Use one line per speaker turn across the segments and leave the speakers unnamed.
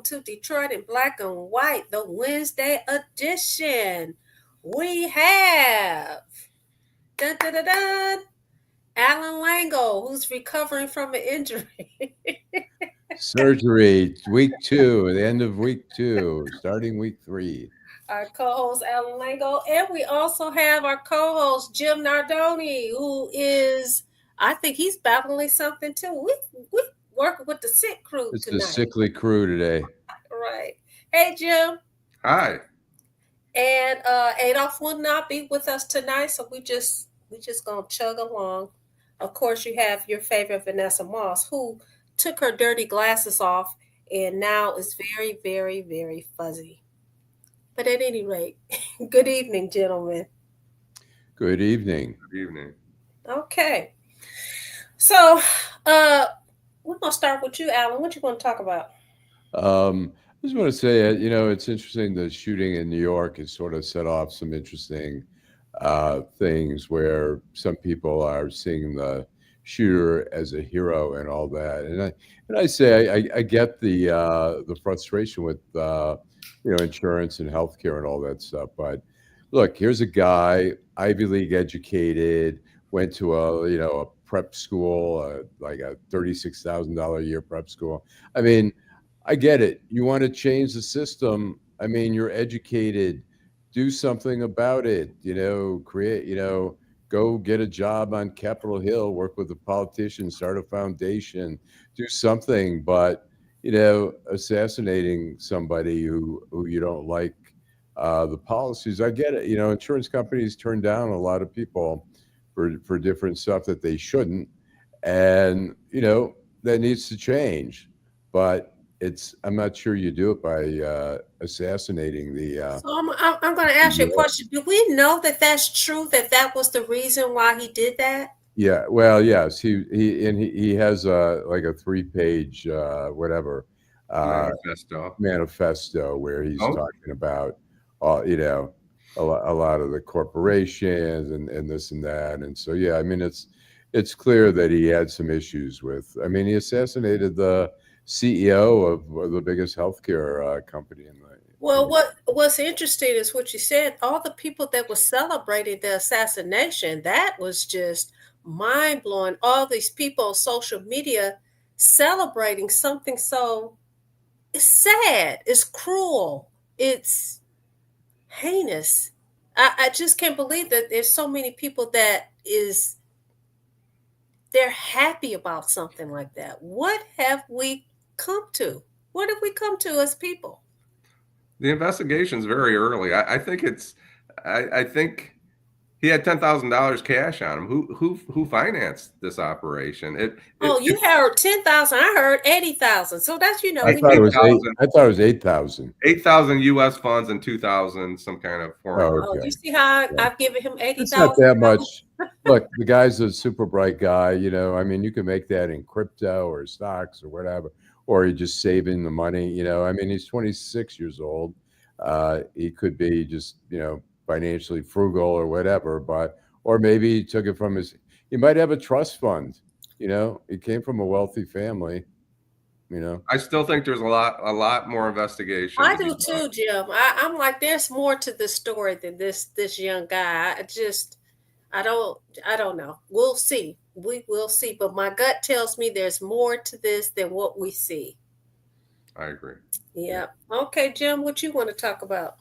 to Detroit in Black and White, the Wednesday edition. We have dun, dun, dun, dun, Allan Lengel, who's recovering from an injury.
Surgery, week 2, the end of week 2, starting week 3.
Our co-host Allan Lengel, and we also have our co-host Jim Nardone, who is, I think he's battling something too. We working with the sick crew
It's a
tonight.
sickly crew today.
Right. Hey Jim.
Hi.
And Adolph will not be with us tonight, so we just gonna chug along. Of course, you have your favorite Vanessa Moss, who took her dirty glasses off and now is very, very, very fuzzy. But at any rate, good evening, gentlemen.
Good evening.
Good evening.
Okay. So we're gonna start with you, Allan. What you want to talk about?
I just want to say, it's interesting. The shooting in New York has sort of set off some interesting things where some people are seeing the shooter as a hero and all that. And I say I get the frustration with insurance and healthcare and all that stuff. But look, here's a guy, Ivy League educated, went to a prep school, like a $36,000 a year prep school. I mean, I get it. You want to change the system. I mean, you're educated. Do something about it. Create. Go get a job on Capitol Hill. Work with a politician. Start a foundation. Do something. But assassinating somebody who you don't like the policies. I get it. Insurance companies turn down a lot of people for different stuff that they shouldn't, and that needs to change. But I'm not sure you do it by assassinating the.
So I'm going to ask you a question. Do we know that that's true? That was the reason why he did that?
Yeah. Well, yes. He has like a 3-page whatever manifesto where he's talking about a lot of the corporations and this and that. And so I mean it's clear that he had some issues with. I mean, he assassinated the CEO of the biggest healthcare company in the.
Well, what's interesting is what you said. All the people that were celebrating the assassination, that was just mind blowing. All these people on social media celebrating something so sad, it's cruel, it's heinous. I just can't believe that there's so many people they're happy about something like that. What have we come to? What have we come to as people?
The investigation's very early. I think I think he had $10,000 cash on him. Who financed this operation?
You heard 10,000. I heard 80,000. So that's
I thought it was 8,000.
8,000 U.S. funds and 2,000 some kind of foreign.
Oh, okay. You see how I've given him 80,000?
It's not that much. Look, the guy's a super bright guy. I mean, you can make that in crypto or stocks or whatever, or you're just saving the money. I mean, he's 26 years old. He could be just financially frugal or whatever, or maybe he took it from he might have a trust fund. He came from a wealthy family.
I still think there's a lot more investigation.
I do too, Jim. I'm like, there's more to this story than this young guy. I don't know. We'll see. We will see. But my gut tells me there's more to this than what we see.
I agree.
Yeah. Okay, Jim, what you want to talk about?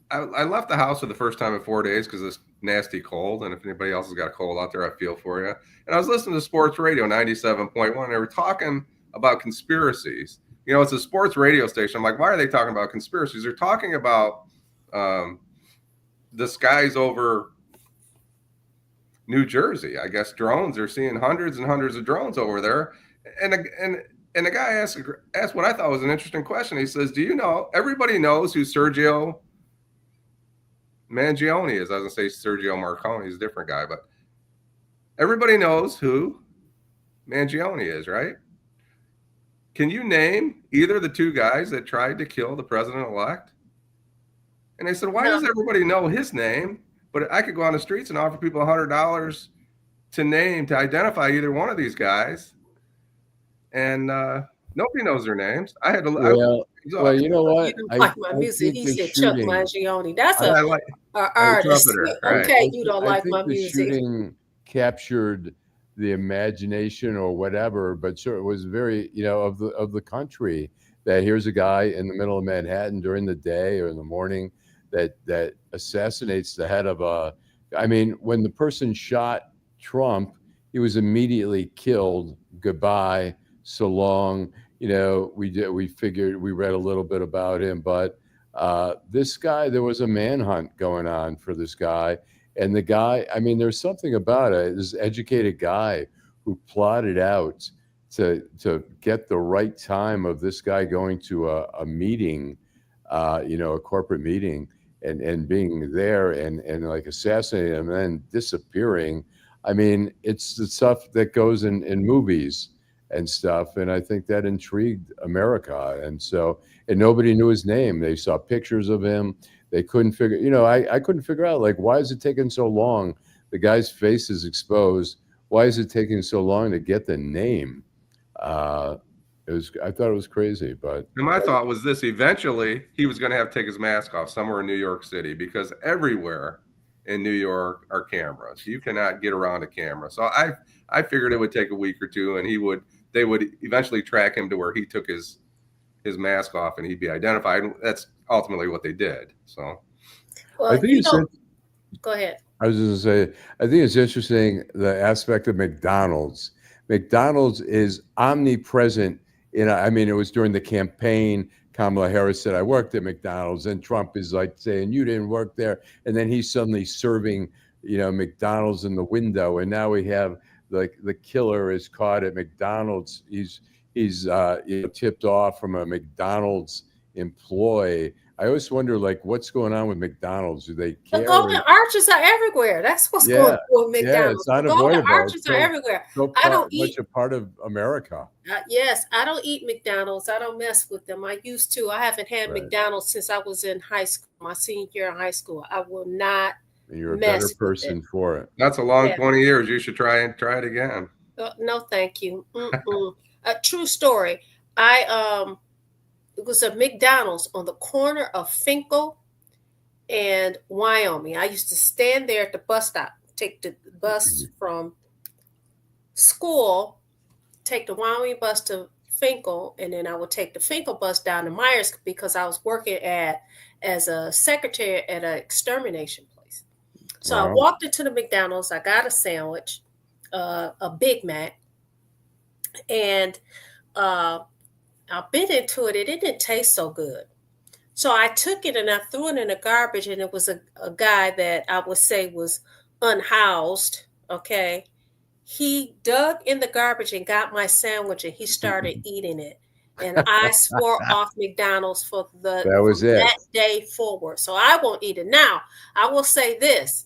I left the house for the first time in 4 days because it's nasty cold. And if anybody else has got a cold out there, I feel for you. And I was listening to Sports Radio 97.1. And they were talking about conspiracies. It's a sports radio station. I'm like, why are they talking about conspiracies? They're talking about the skies over New Jersey. I guess drones. They're seeing hundreds and hundreds of drones over there. And the guy asked what I thought was an interesting question. He says, do you know, everybody knows who Sergio Mangione is. I was going to say Sergio Marconi. He's a different guy, but everybody knows who Mangione is, right? Can you name either of the two guys that tried to kill the president-elect? And they said, why does everybody know his name? But I could go on the streets and offer people $100 to identify either one of these guys. And Nobody knows their names. I had to.
Well, you know
You
what?
don't like my music.
think
He
the
said Chuck
shooting.
Mangione. That's
I like
a
I'm a
artist.
trumpeter, right?
Okay, you don't
I
like
think
my
the
music.
shooting captured the imagination or whatever, but sure, it was very, of the country, that here's a guy in the middle of Manhattan during the day or in the morning that assassinates the head of a. I mean, when the person shot Trump, he was immediately killed. Goodbye, so long. We figured, we read a little bit about him, but this guy, there was a manhunt going on for this guy. And the guy, I mean, there's something about it. This educated guy who plotted out to get the right time of this guy going to a meeting, a corporate meeting, and being there and like assassinating him and then disappearing. I mean, it's the stuff that goes in movies and stuff. And I think that intrigued America. And nobody knew his name. They saw pictures of him. They couldn't figure, I couldn't figure out, like, why is it taking so long? The guy's face is exposed. Why is it taking so long to get the name? I thought it was crazy, but.
And my thought was this: eventually, he was going to have to take his mask off somewhere in New York City, because everywhere in New York are cameras. You cannot get around a camera. So I figured it would take a week or two, and they would eventually track him to where he took his mask off and he'd be identified. That's ultimately what they did. So
Well,
I think
go ahead.
I was just going to say, I think it's interesting, the aspect of McDonald's. McDonald's is omnipresent. I mean, it was during the campaign. Kamala Harris said, I worked at McDonald's. And Trump is like saying, you didn't work there. And then he's suddenly serving, McDonald's in the window. And now we have the killer is caught at McDonald's. He's tipped off from a McDonald's employee. I always wonder, like, what's going on with McDonald's? Do they care?
The golden arches are everywhere. That's what's going on with McDonald's.
Yeah, it's unavoidable.
The golden arches are everywhere.
I don't eat much a part of America.
Yes, I don't eat McDonald's. I don't mess with them. I used to. I haven't had McDonald's since I was in high school, my senior year in high school. I will not.
And you're a better person for it.
That's a long 20 years. You should try it again.
No, thank you. A true story. It was a McDonald's on the corner of Finkel and Wyoming. I used to stand there at the bus stop, take the bus from school, take the Wyoming bus to Finkel, and then I would take the Finkel bus down to Myers, because I was working as a secretary at an extermination place. So I walked into the McDonald's. I got a sandwich, a Big Mac, and I bit into it. It didn't taste so good. So I took it and I threw it in the garbage, and it was a guy that I would say was unhoused. Okay. He dug in the garbage and got my sandwich, and he started eating it. And I swore off McDonald's for that day forward. So I won't eat it. Now, I will say this.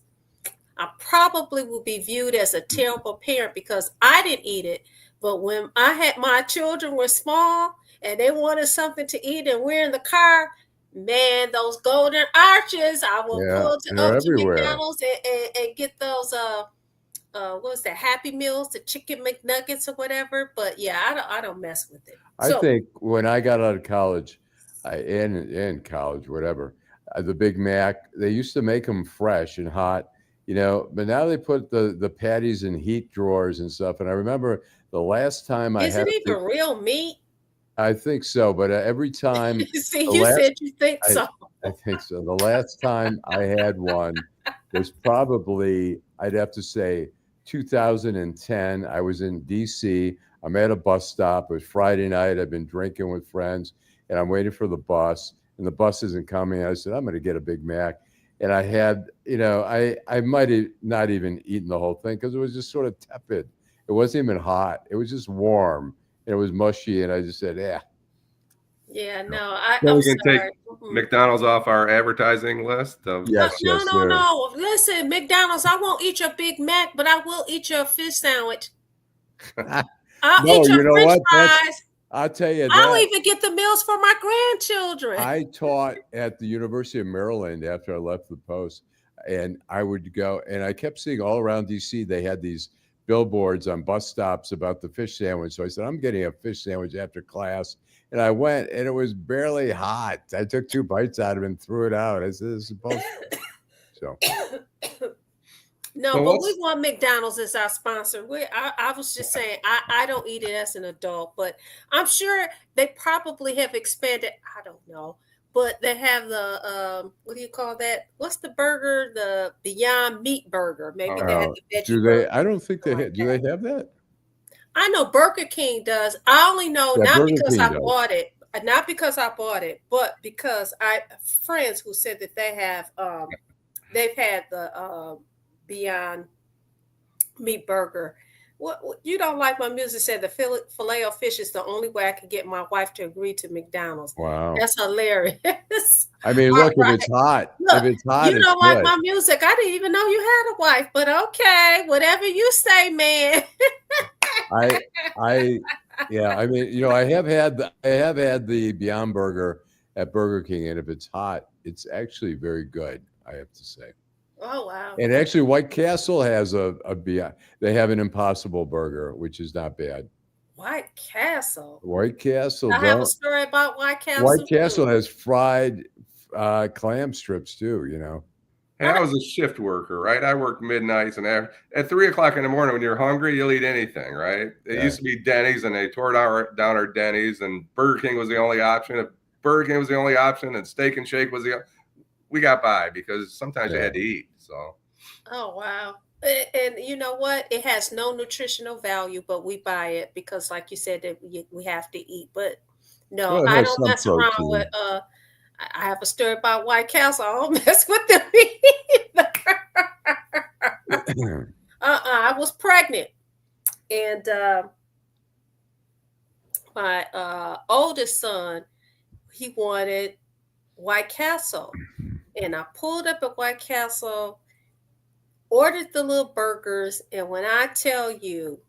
I probably will be viewed as a terrible parent because I didn't eat it. But when my children were small and they wanted something to eat and we're in the car, man, those golden arches, I will pull up to McDonald's and get those, what was that, Happy Meals, the chicken McNuggets or whatever. But yeah, I don't mess with it.
I think when I got out of college, and college, whatever, the Big Mac, they used to make them fresh and hot, but now they put the patties in heat drawers and stuff. And I remember the last time
Is it even real meat?
I think so, but every time.
See, you said you think so.
I think so. The last time I had one was probably, I'd have to say, 2010. I was in DC. I'm at a bus stop. It was Friday night. I've been drinking with friends, and I'm waiting for the bus, and the bus isn't coming. I said, I'm going to get a Big Mac. And I had, I might have not even eaten the whole thing because it was just sort of tepid. It wasn't even hot. It was just warm. And it was mushy. And I just said, yeah.
Yeah, no,
I'm sorry. Take McDonald's off our advertising list.
Yes,
no. Listen, McDonald's, I won't eat your Big Mac, but I will eat your fish sandwich. I'll eat your French fries.
I'll tell you that.
I'll even get the meals for my grandchildren.
I taught at the University of Maryland after I left the Post, and I would go, and I kept seeing all around DC, they had these billboards on bus stops about the fish sandwich. So I said, I'm getting a fish sandwich after class. And I went, and it was barely hot. I took 2 bites out of it and threw it out. I said, this is bullshit. So.
No,
So
but we
what's-
want McDonald's as our sponsor. I was just saying, I don't eat it as an adult, but I'm sure they probably have expanded. I don't know, but they have the what do you call that? What's the burger? The Beyond Meat burger. Maybe they have the veggie
Do
burger.
they? I don't think they do. They have that?
I know Burger King does. I only know
Yeah,
not
Burger
because
King
I
does.
bought it, not because I bought it, but because I friends who said that they've had the Beyond Meat burger. What you don't like my music? Said the filet of fish is the only way I can get my wife to agree to McDonald's.
Wow.
That's hilarious.
I mean, look, if it's hot,
Look,
if it's hot,
you
it's
don't like
good.
my music. I didn't even know you had a wife, but okay, whatever you say, man.
Yeah, I mean, you know, I have had the Beyond Burger at Burger King, and if it's hot, it's actually very good, I have to say.
Oh wow.
And actually, White Castle has a Beyond. They have an Impossible Burger, which is not bad.
White Castle.
White Castle.
I have a story about White Castle.
White Castle has fried clam strips too. You know.
Hey, I was a shift worker, right? I worked midnights, and at 3:00 in the morning, when you're hungry, you'll eat anything, right? It used to be Denny's, and they tore down our Denny's, and Burger King was the only option. If Burger King was the only option, and Steak and Shake was we got by because sometimes you had to eat. So.
Oh wow. And you know what? It has no nutritional value, but we buy it because, like you said, that we have to eat. But no,
Well, it
I
has
don't
some
mess around
protein.
with. I have a story about White Castle. I don't mess with them either. I was pregnant, and my oldest son, he wanted White Castle, and I pulled up at White Castle, ordered the little burgers, and when I tell you,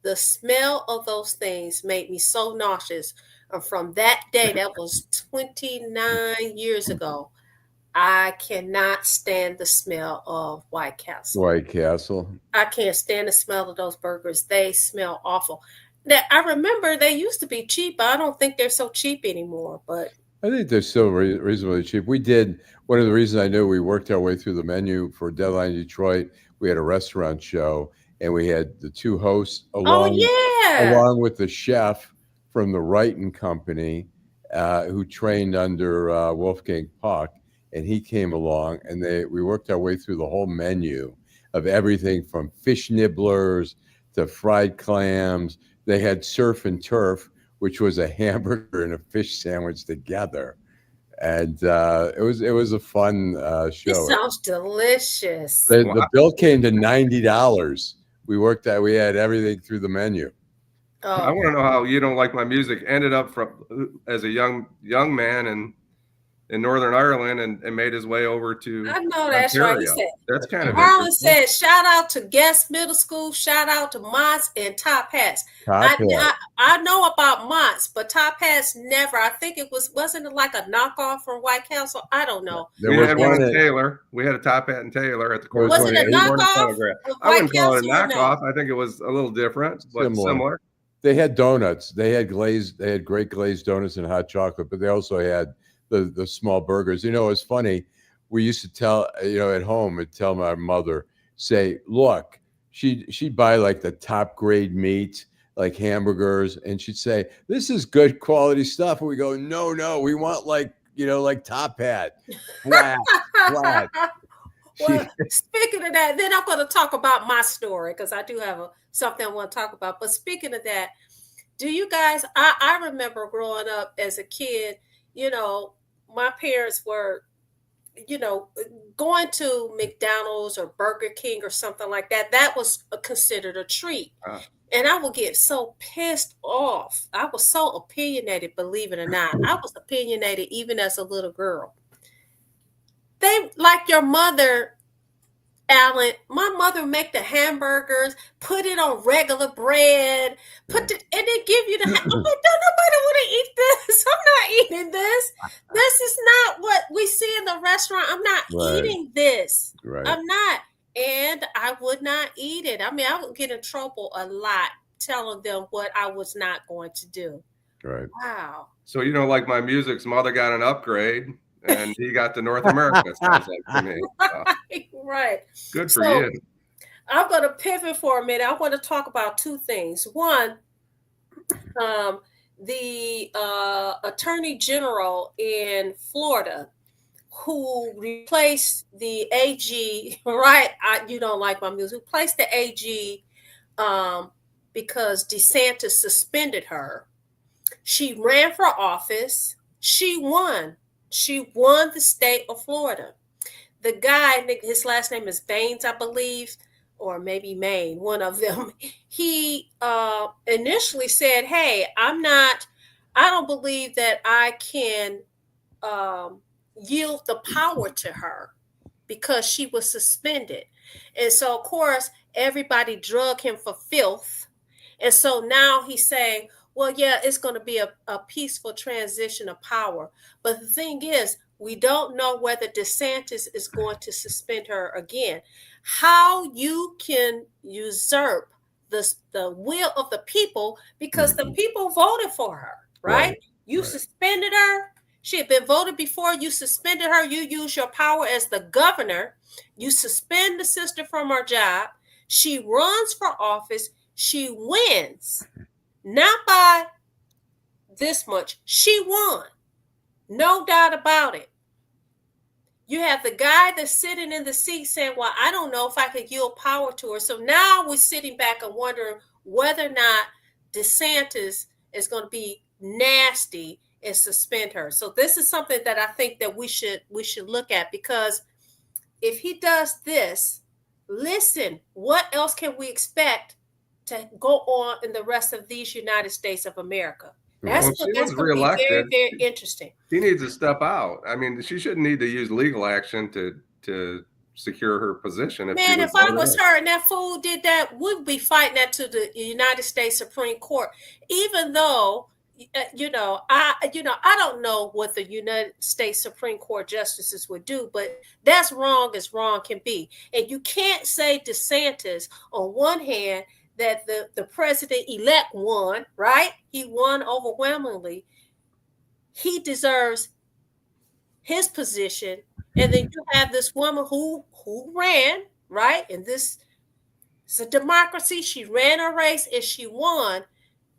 the smell of those things made me so nauseous. And from that day, that was 29 years ago, I cannot stand the smell of White Castle.
White Castle.
I can't stand the smell of those burgers. They smell awful. Now, I remember they used to be cheap, but I don't think they're so cheap anymore. But
I think they're still reasonably cheap. We did one of the reasons I knew we worked our way through the menu for Deadline Detroit. We had a restaurant show, and we had the 2 hosts along with the chef from the Wright & Company, who trained under Wolfgang Puck, and he came along, and we worked our way through the whole menu of everything from fish nibblers to fried clams. They had surf and turf, which was a hamburger and a fish sandwich together, and it was a fun show.
It sounds delicious.
The bill came to $90. We had everything through the menu.
Oh.
I want to know how You Don't Like My Music ended up as a young man in Northern Ireland and made his way over to
I know that's
Ontario.
right. He said,
That's kind of
Harlan said, shout out to Guest Middle School, shout out to Mott's and Top Hats. I know about Mott's, but Top Hats never. I think wasn't it like a knockoff from White Castle? I don't know.
We had one in Taylor. We had a Top Hat in Taylor at the corner.
Was it a knockoff?
I wouldn't call it a knockoff. I think it was a little different, but similar.
They had donuts. They had great glazed donuts and hot chocolate, but they also had the small burgers. You know, it's funny. We used to tell, at home, and tell my mother, say, look, she'd buy like the top grade meat, like hamburgers, and she'd say, this is good quality stuff. And we go, no, we want like Top Hat, flat.
Well, speaking of that, then I'm going to talk about my story because I do have something I want to talk about. But speaking of that, do you guys, I remember growing up as a kid, my parents were, going to McDonald's or Burger King or something like that. That was considered a treat. And I would get so pissed off. I was so opinionated, believe it or not. I was opinionated even as a little girl. They, like your mother, Allan, my mother would make the hamburgers, put it on regular bread, and then give you I'm like, don't nobody want to eat this. I'm not eating this. This is not what we see in the restaurant. I'm not eating this.
Right.
I'm not. and I would not eat it. I mean, I would get in trouble a lot telling them what I was not going to do.
Right.
Wow.
So you know, like my music's mother got an upgrade, and he got to North America. Sounds like to me. So,
Right.
good for
So
you.
I'm going to pivot for a minute. I want to talk about two things. One, the Attorney General in Florida who replaced the AG, right? You don't like my music. Replaced the AG because DeSantis suspended her. She ran for office. She won. She won the state of Florida. The guy, his last name is Baines, I believe, or maybe Maine, one of them. He initially said, "Hey, I don't believe that I can yield the power to her because she was suspended." And so, of course, everybody drug him for filth. And so now he's saying, well, yeah, it's going to be a peaceful transition of power. But the thing is, we don't know whether DeSantis is going to suspend her again. How you can usurp the will of the people because the people voted for her, right? You suspended her. She had been voted before. You suspended her. You use your power as the governor. You suspend the sister from her job. She runs for office. She wins. Not by this much. She won. No doubt about it. You have the guy that's sitting in the seat saying, well, I don't know if I could yield power to her. So now we're sitting back and wondering whether or not DeSantis is going to be nasty and suspend her. So this is something that I think that we should look at, because if he does this, listen, what else can we expect to go on in the rest of these United States of America? That's going to be very, very interesting.
He needs to step out. I mean, she shouldn't need to use legal action to secure her position.
Man, if I was her and that fool did that, we'd be fighting that to the United States Supreme Court. Even though, I don't know what the United States Supreme Court justices would do, but that's wrong as wrong can be. And you can't say DeSantis on one hand that the president-elect won, right? He won overwhelmingly. He deserves his position. And then you have this woman who ran, right? And it's a democracy. She ran a race and she won.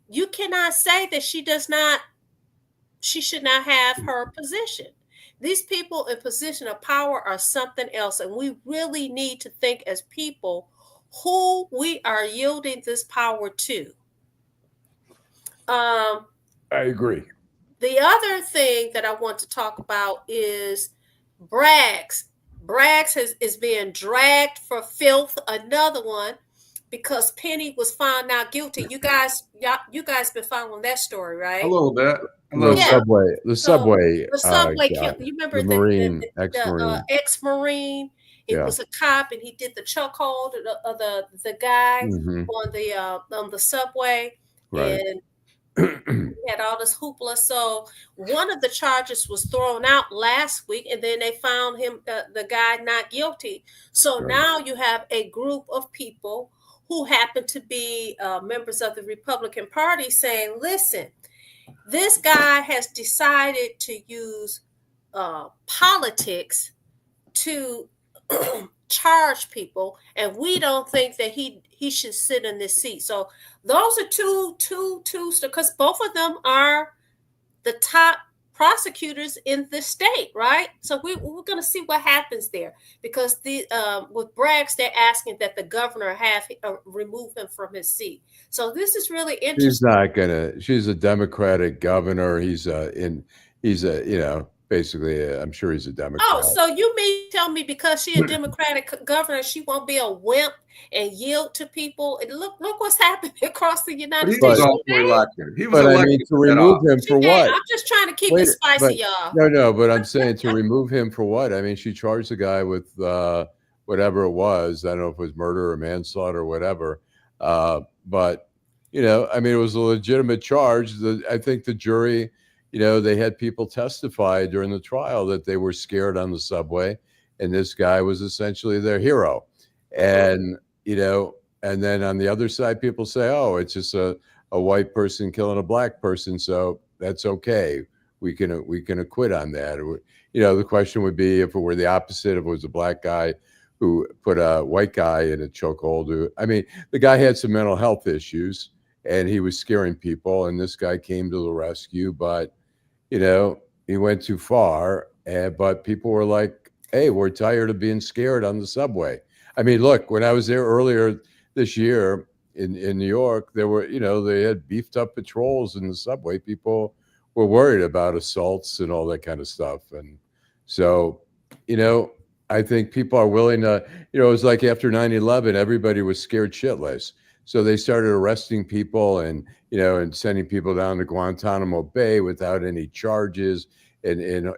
You cannot say that she should not have her position. These people in position of power are something else. And we really need to think as people who we are yielding this power to.
I agree.
The other thing that I want to talk about is Braggs. Braggs is being dragged for filth. Another one, because Penny was found not guilty. You guys been following that story, right?
A little bit.
The subway.
You remember
the
ex-Marine? He was a cop, and he did the chokehold of the guy on the subway,
right.
And he had all this hoopla. So one of the charges was thrown out last week, and then they found him, the guy, not guilty. So now you have a group of people who happen to be members of the Republican Party saying, listen, this guy has decided to use politics to charge people, and we don't think that he should sit in this seat. So those are two, because both of them are the top prosecutors in the state, right? So we're going to see what happens there, because with Braggs, they're asking that the governor remove him from his seat. So this is really interesting.
She's a Democratic governor. Basically, I'm sure he's a Democrat.
Oh, so you mean tell me because she's a Democratic governor, she won't be a wimp and yield to people? And look what's happening across the United States.
He was elected.
To remove him for what?
I'm just trying to keep it spicy, y'all.
No, but I'm saying to remove him for what? I mean, she charged the guy with whatever it was. I don't know if it was murder or manslaughter or whatever. But, it was a legitimate charge. I think the jury, they had people testify during the trial that they were scared on the subway, and this guy was essentially their hero. And, and then on the other side, people say, oh, it's just a white person killing a black person, so that's okay. We can acquit on that. Or, the question would be if it were the opposite, if it was a black guy who put a white guy in a chokehold. I mean, the guy had some mental health issues and he was scaring people, and this guy came to the rescue, but he went too far. But people were like, hey, we're tired of being scared on the subway. I mean, look, when I was there earlier this year in New York, there were, they had beefed up patrols in the subway. People were worried about assaults and all that kind of stuff. And so, I think people are willing to, it was like after 9/11, everybody was scared shitless. So they started arresting people and sending people down to Guantanamo Bay without any charges and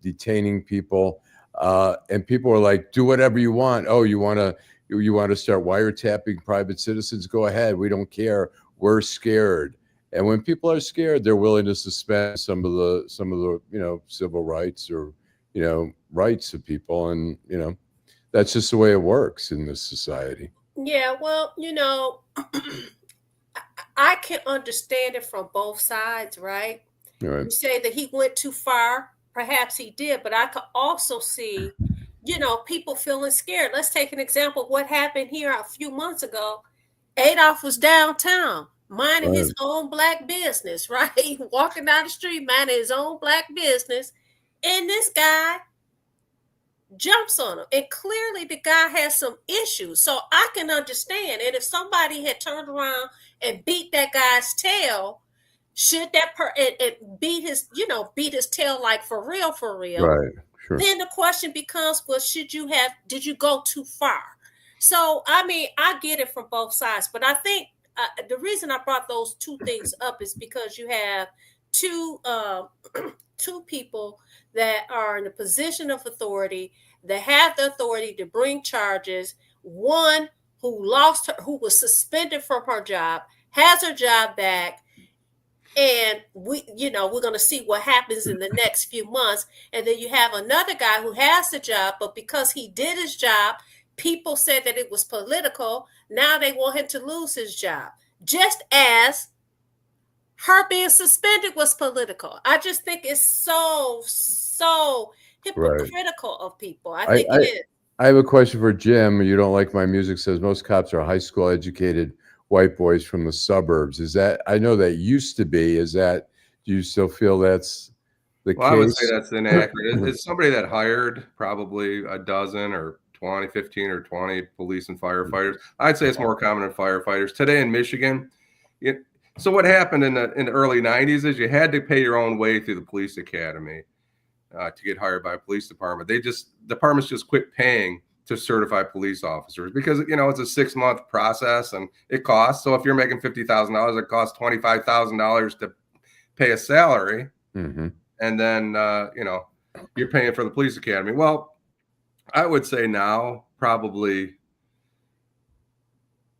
detaining people. And people are like, do whatever you want. Oh, you want to start wiretapping private citizens? Go ahead. We don't care. We're scared. And when people are scared, they're willing to suspend some of the civil rights or rights of people, and that's just the way it works in this society.
Yeah, well, I can understand it from both sides, right?
Right.
You say that he went too far. Perhaps he did, but I could also see, people feeling scared. Let's take an example of what happened here a few months ago. Adolph was downtown minding his own black business, right? Walking down the street, minding his own black business. And this guy jumps on him. And clearly the guy has some issues. So I can understand. And if somebody had turned around and beat that guy's tail, should that and beat his tail like for real,
Right. Sure.
then the question becomes, well, did you go too far? So, I mean, I get it from both sides, but I think the reason I brought those two things up is because you have two people that are in a position of authority, that have the authority to bring charges. One who who was suspended from her job, has her job back, and we're going to see what happens in the next few months. And then you have another guy who has the job, but because he did his job, people said that it was political. Now they want him to lose his job, just as her being suspended was political. I just think it's so hypocritical of people. I think it is.
I have a question for Jim. You don't like my music says most cops are high school educated white boys from the suburbs. Is that, I know that used to be, do you still feel that's the case?
I would say that's inaccurate. It's somebody that hired probably a dozen or 15 or 20 police and firefighters. I'd say it's more common in firefighters. Today in Michigan, so what happened in the early 90s is you had to pay your own way through the police academy to get hired by a police department. Departments just quit paying to certify police officers because it's a 6-month process and it costs. So if you're making $50,000, it costs $25,000 to pay a salary, and then you're paying for the police academy. Well, I would say now probably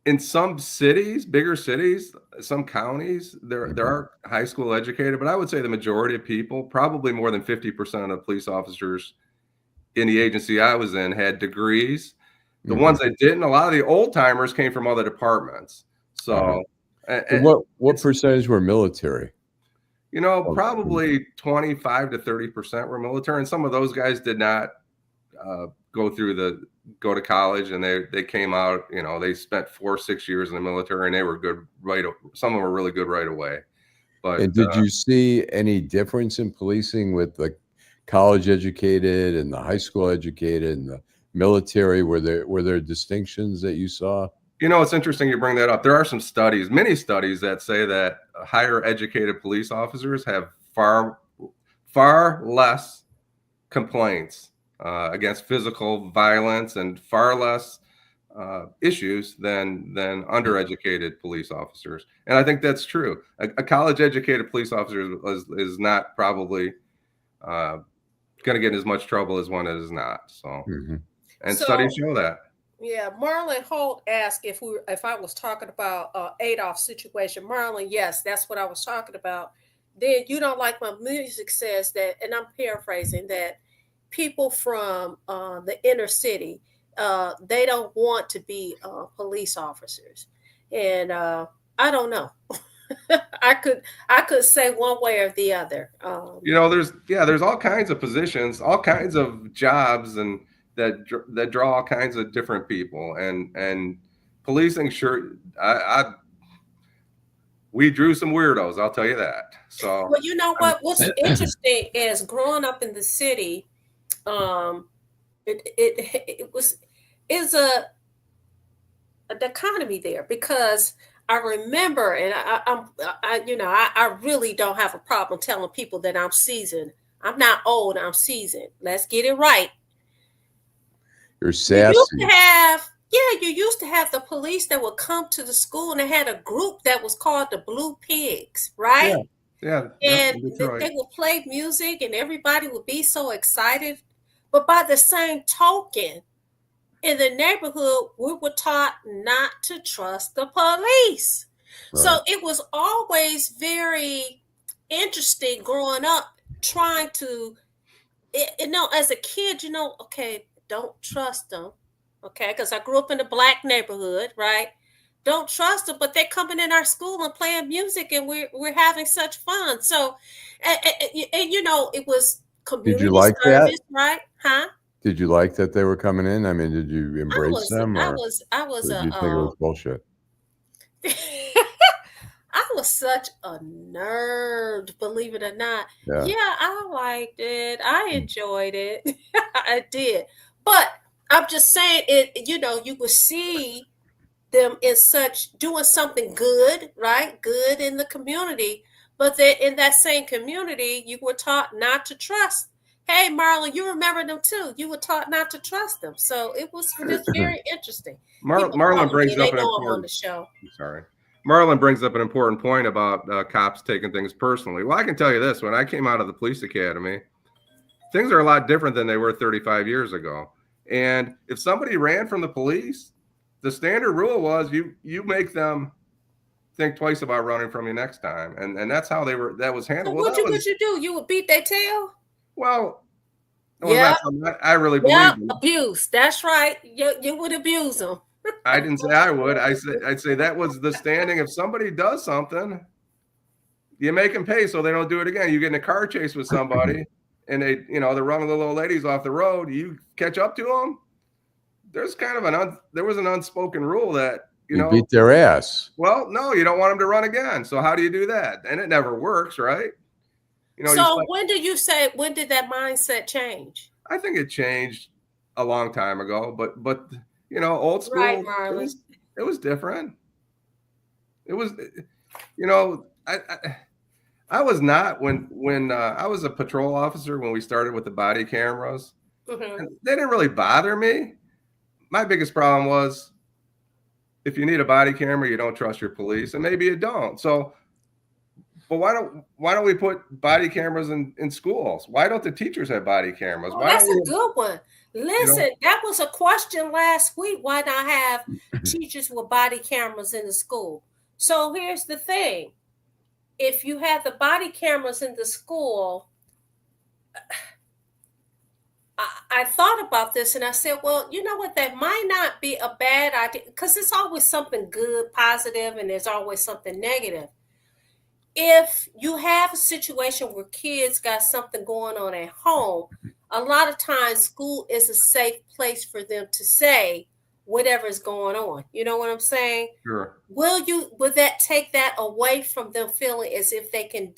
in some cities, bigger cities, some counties, there are high school educated, but I would say the majority of people, probably more than 50% of police officers in the agency I was in had degrees. The ones that didn't, a lot of the old timers came from other departments. So,
what percentage were military?
Probably 25 to 30% were military, and some of those guys did not go to college, and they came out. They spent 4 or 6 years in the military, and they were good some of them were really good right away. But
and did you see any difference in policing with the college educated and the high school educated and the military? Were there distinctions that you saw?
It's interesting you bring that up. There are some studies, many studies, that say that higher educated police officers have far less complaints against physical violence and far less issues than undereducated police officers. And I think that's true. A college educated police officer is not probably going to get in as much trouble as one that is not. So, studies show that.
Yeah, Marlon Holt asked if I was talking about Adolph's situation. Marlon, yes, that's what I was talking about. Then you don't like my music says that, and I'm paraphrasing, that people from the inner city, they don't want to be police officers, and I don't know. I could say one way or the other.
There's all kinds of positions, all kinds of jobs, and that draw all kinds of different people, and policing sure we drew some weirdos, I'll tell you that. So
well, you know what? What's interesting is growing up in the city. It was is a dichotomy there because I remember, and I really don't have a problem telling people that I'm seasoned. I'm not old. I'm seasoned. Let's get it right.
You're sassy.
You used to have the police that would come to the school, and they had a group that was called the Blue Pigs, right?
Yeah.
And they would play music, and everybody would be so excited. But by the same token, in the neighborhood, we were taught not to trust the police. Right. So it was always very interesting growing up, trying to, as a kid, okay, don't trust them. Okay, because I grew up in a Black neighborhood, right? Don't trust them, but they're coming in our school and playing music, and we're having such fun. So, and it was community
Did you like
service,
that?
right? Huh?
Did you like that they were coming in? I mean, did you embrace them, or
did
you think it was bullshit?
I was such a nerd, believe it or not. Yeah, I liked it. I enjoyed it. I did. But I'm just saying it, you would see them doing something good, right? Good in the community. But then in that same community, you were taught not to trust. Hey, Marlon, you remember them too. You were taught not to trust them. So it was just very interesting.
Marlon brings up
on the show.
Sorry. Marlon brings up an important point about cops taking things personally. Well, I can tell you this. When I came out of the police academy, things are a lot different than they were 35 years ago. And if somebody ran from the police, the standard rule was you make them think twice about running from you next time. And that's how that was handled.
So what'd you do? You would beat their tail?
Well, I really believe in
abuse. That's right. You would abuse them.
I didn't say I would. I'd say that was the standing. If somebody does something, you make them pay so they don't do it again. You get in a car chase with somebody and they're running the little ladies off the road. You catch up to them. There's kind of there was an unspoken rule that,
you beat their ass.
Well, no, you don't want them to run again. So how do you do that? And it never works, right?
So when did that mindset change?
I think it changed a long time ago, but old school,
right,
it was different. It was, I was not when I was a patrol officer when we started with the body cameras. Mm-hmm. They didn't really bother me. My biggest problem was if you need a body camera, you don't trust your police, and maybe you don't. So, but why don't we put body cameras in schools? Why don't the teachers have body cameras?
That's a good one. Listen, that was a question last week. Why not have teachers with body cameras in the school? So here's the thing. If you have the body cameras in the school, I thought about this and I said, well, you know what? That might not be a bad idea because there's always something good, positive, and there's always something negative. If you have a situation where kids got something going on at home, a lot of times school is a safe place for them to say whatever is going on. You know what I'm saying?
Sure.
Would that take that away from them feeling as if they can,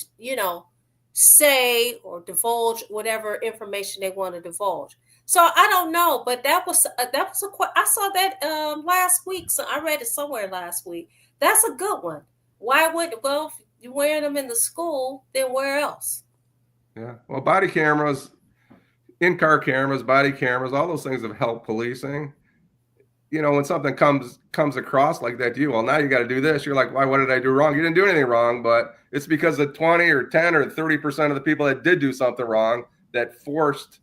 say or divulge whatever information they want to divulge? So I don't know, but that was I saw that last week. So I read it somewhere last week. That's a good one. Why would if you're wearing them in the school, then where else?
Yeah. Well, body cameras, in-car cameras, body cameras, all those things have helped policing. When something comes across like that to you, well, now you got to do this. You're like, why? What did I do wrong? You didn't do anything wrong, but it's because the 20 or 10 or 30% of the people that did do something wrong that forced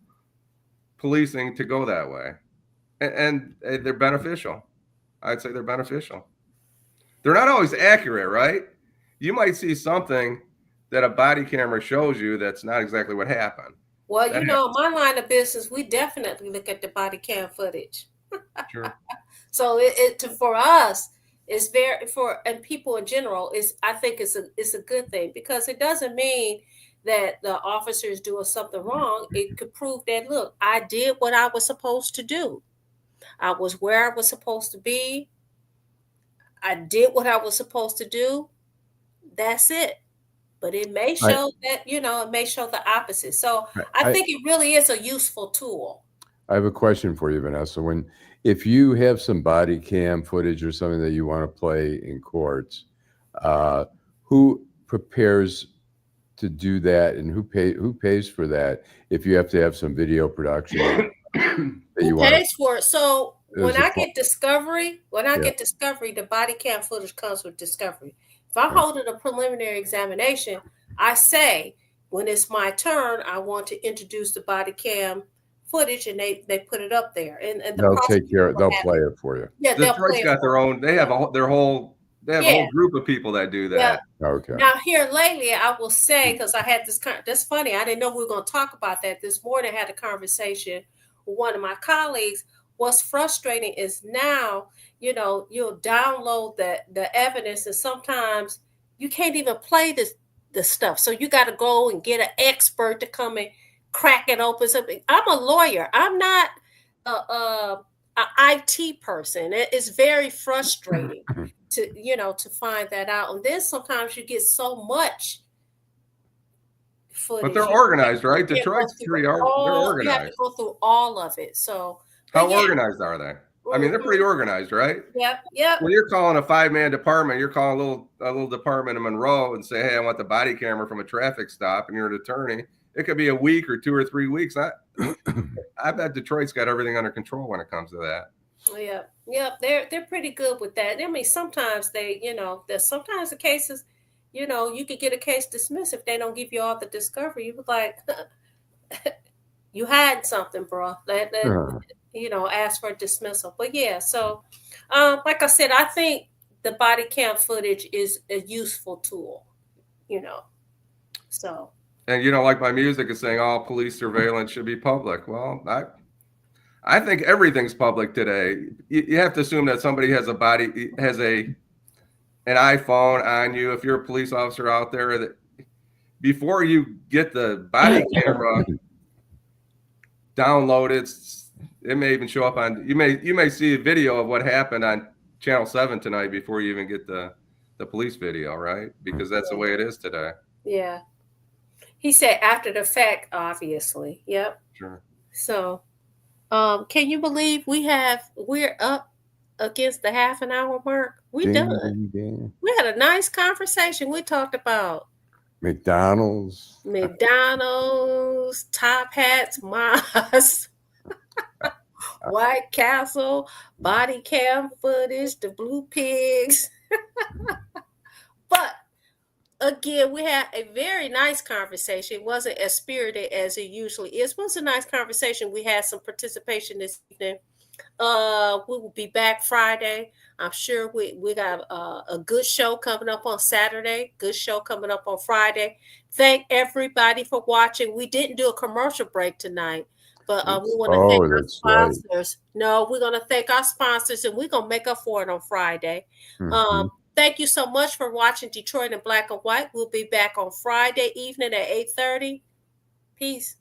policing to go that way. And they're beneficial. I'd say they're beneficial. They're not always accurate, right? You might see something that a body camera shows you that's not exactly what happened.
Well, my line of business, we definitely look at the body cam footage.
Sure.
So for us, it's very and people in general is, I think it's a good thing, because it doesn't mean that the officer is doing something wrong. It could prove that, look, I did what I was supposed to do. I was where I was supposed to be. I did what I was supposed to do. That's it. But it may
I,
show that, it may show the opposite. So I
I,
think it really is a useful tool.
I have a question for you, Vanessa. If you have some body cam footage or something that you want to play in courts, uh, who prepares to do that, and who pays for that? If you have to have some video production that
Who
you want
pays for it? So
to,
when I get discovery,
yeah,
the body cam footage comes with discovery. If I'm
right.
holding a preliminary examination, I say, when it's my turn, I want to introduce the body cam footage, and they put it up there, and the prosecutor will
They'll
have
play
it.
it for you.
Yeah, they'll
Detroit's
play it
got
for
their
me.
own. They have they have a
Yeah,
whole group of people that do
yeah.
that.
Okay.
Now, here lately, I will say, because I had that's funny. I didn't know we were going to talk about that this morning. I had a conversation with one of my colleagues. What's frustrating is now, you'll download the evidence, and sometimes you can't even play the stuff. So you got to go and get an expert to come and crack it open. Something. I'm a lawyer. I'm not a IT person. It's very frustrating to find that out. And then sometimes you get so much
But
footage,
they're organized, right?
can't go
Detroit's
through
they're
you have to
organized.
go through all of it. So,
How
but yeah.
organized are they? I mean, they're
Mhm.
pretty organized, right?
Yep.
When you're calling a 5-man department, you're calling a little department in Monroe and say, "Hey, I want the body camera from a traffic stop," and you're an attorney. It could be a week or 2 or 3 weeks. I bet Detroit's got everything under control when it comes to that.
Yep. They're pretty good with that. I mean, sometimes there's sometimes the cases, you could get a case dismissed if they don't give you all the discovery. You was like, you had something, bro. Ask for dismissal. But yeah, so like I said, I think the body cam footage is a useful tool, So
And like my music is saying all police surveillance should be public. Well, I think everything's public today. You have to assume that somebody has an iPhone on you. If you're a police officer out there, that before you get the body camera downloaded, it may even show up on. You may see a video of what happened on Channel 7 tonight before you even get the police video, right? Because that's the way it is today.
yeah. He said after the fact, obviously. Yep.
Sure.
So can you believe we're up against the half an hour mark? We
Ding,
done.
ding, ding.
We had a nice conversation. We talked about
McDonald's,
Top Hats, Moss, White Castle, body cam footage, the blue pigs. But again, we had a very nice conversation. It wasn't as spirited as it usually is. It was a nice conversation. We had some participation this evening. We will be back Friday. I'm sure we got a good show coming up on Saturday. Good show coming up on Friday. Thank everybody for watching. We didn't do a commercial break tonight, but we want to thank our sponsors. Right. No, we're going to thank our sponsors, and we're going to make up for it on Friday. Mm-hmm. Thank you so much for watching Detroit in Black and White. We'll be back on Friday evening at 8:30. Peace.